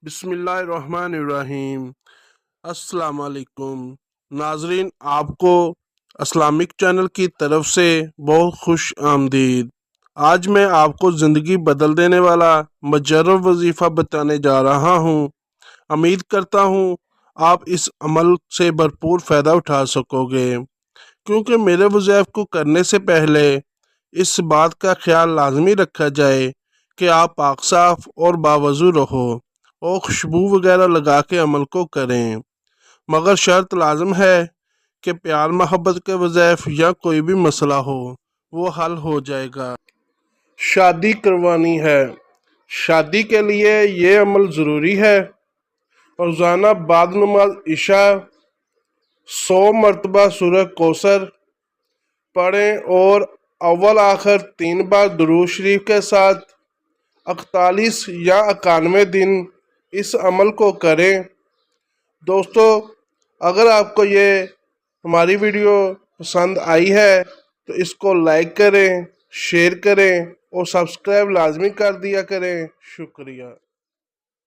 बिस्मिल्लाहिर्रहमानिर्रहीम। अस्सलाम वालेकुम नाजरीन, आपको इस्लामिक चैनल की तरफ से बहुत खुश आमदीद। आज मैं आपको ज़िंदगी बदल देने वाला मुजर्रब वजीफ़ा बताने जा रहा हूँ। उम्मीद करता हूँ आप इस अमल से भरपूर फ़ायदा उठा सकोगे, क्योंकि मेरे वज़ीफ़े को करने से पहले इस बात का ख्याल लाजमी रखा जाए कि आप पाक साफ और बावजू रहो और खुशबू वगैरह लगा के अमल को करें। मगर शर्त लाजम है कि प्यार मोहब्बत के वज़ैफ या कोई भी मसला हो वो हल हो जाएगा। शादी करवानी है, शादी के लिए ये अमल ज़रूरी है। रोज़ाना बाद नमाज इशा 100 मरतबा सूरह कौसर पढ़ें और अव्वल आखिर 3 बार दुरूद शरीफ के साथ 41 या 91 दिन इस अमल को करें। दोस्तों, अगर आपको ये हमारी वीडियो पसंद आई है तो इसको लाइक करें, शेयर करें और सब्सक्राइब लाजमी कर दिया करें। शुक्रिया।